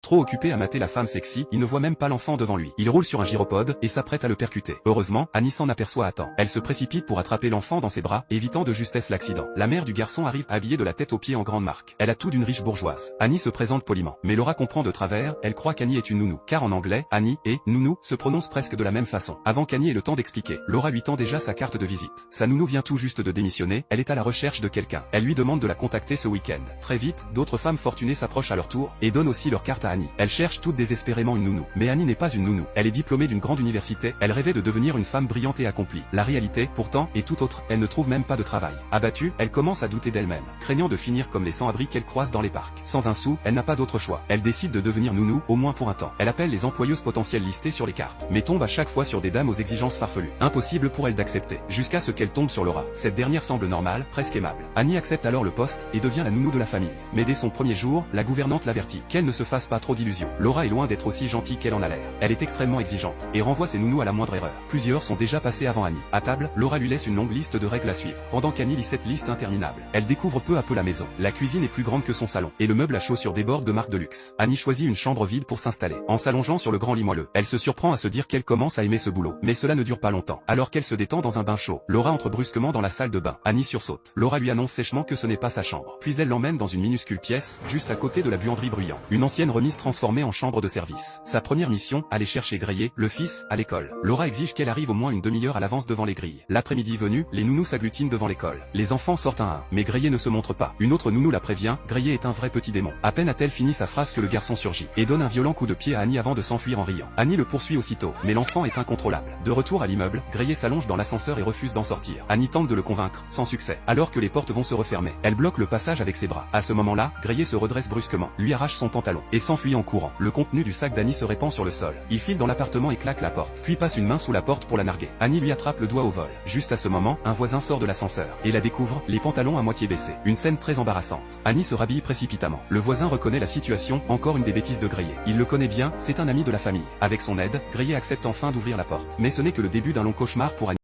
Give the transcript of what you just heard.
Trop occupé à mater la femme sexy, il ne voit même pas l'enfant devant lui. Il roule sur un gyropode et s'apprête à le percuter. Heureusement, Annie s'en aperçoit à temps. Elle se précipite pour attraper l'enfant dans ses bras, évitant de justesse l'accident. La mère du garçon arrive habillée de la tête aux pieds en grande marque. Elle a tout d'une riche bourgeoise. Annie se présente poliment. Mais Laura comprend de travers, elle croit qu'Annie est une nounou. Car en anglais, Annie et nounou se prononcent presque de la même façon. Avant qu'Annie ait le temps d'expliquer, Laura lui tend déjà sa carte de visite. Sa nounou vient tout juste de démissionner, elle est à la recherche de quelqu'un. Elle lui demande de la contacter ce week-end. Très vite, d'autres femmes fortunées s'approchent à leur tour et donnent aussi leur carte à Annie. Elle cherche toute désespérément une nounou. Mais Annie n'est pas une nounou. Elle est diplômée d'une grande université, elle rêvait de devenir une femme brillante et accomplie. La réalité, pourtant, est tout autre, elle ne trouve même pas de travail. Abattue, elle commence à douter d'elle-même, craignant de finir comme les sans-abri qu'elle croise dans les parcs. Sans un sou, elle n'a pas d'autre choix. Elle décide de devenir nounou, au moins pour un temps. Elle appelle les employeuses potentielles listées sur les cartes, mais tombe à chaque fois sur des dames aux exigences farfelues. Impossible pour elle d'accepter, jusqu'à ce qu'elle tombe sur Laura. Cette dernière semble normale, presque aimable. Annie accepte alors le poste et devient la nounou de la famille. Mais dès son premier jour, la gouvernante l'avertit qu'elle ne se fasse pas trop d'illusions. Laura est loin d'être aussi gentille qu'elle en a l'air. Elle est extrêmement exigeante et renvoie ses nounous à la moindre erreur. Plusieurs sont déjà passés avant Annie. À table, Laura lui laisse une longue liste de règles à suivre, pendant qu'Annie lit cette liste interminable. Elle découvre peu à peu la maison. La cuisine est plus grande que son salon et le meuble à chaussures déborde de marques de luxe. Annie choisit une chambre vide pour s'installer. En s'allongeant sur le grand lit moelleux, elle se surprend à se dire qu'elle commence à aimer ce boulot. Mais cela ne dure pas longtemps. Alors qu'elle se détend dans un bain chaud, Laura entre brusquement dans la salle de bain. Annie sursaute. Laura lui annonce sèchement que ce n'est pas sa chambre. Puis elle l'emmène dans une minuscule pièce, juste à côté de la buanderie bruyant. Une ancienne remise transformée en chambre de service. Sa première mission, aller chercher Grayé, le fils, à l'école. Laura exige qu'elle arrive au moins une demi-heure à l'avance devant les grilles. L'après-midi venu, les nounous s'agglutinent devant l'école. Les enfants sortent un à un, mais Grayé ne se montre pas. Une autre nounou la prévient, Grayé est un vrai petit démon. À peine a-t-elle fini sa phrase que le garçon surgit et donne un violent coup de pied à Annie avant de s'enfuir en riant. Annie le poursuit aussitôt, mais l'enfant est incontrôlable. De retour à l'immeuble, Grayé s'allonge dans l'ascenseur et refuse d'en sortir. Annie tente de le convaincre, sans succès. Alors que les portes vont se refermer, elle bloque le passage avec ses bras. À ce moment-là, Grayé se redresse brusquement, lui arrache son pantalon et s'enfuit en courant. Le contenu du sac d'Annie se répand sur le sol. Il file dans l'appartement et claque la porte, puis passe une main sous la porte pour la narguer. Annie lui attrape le doigt au vol. Juste à ce moment, un voisin sort de l'ascenseur et la découvre, les pantalons à moitié baissés. Une scène très embarrassante. Annie se rhabille précipitamment. Le voisin reconnaît la situation, encore une des bêtises de Grayé. Il le connaît bien, c'est un ami de la famille. Avec son aide, Grayé accepte enfin d'ouvrir la porte. Mais ce n'est que le début d'un long cauchemar pour Annie.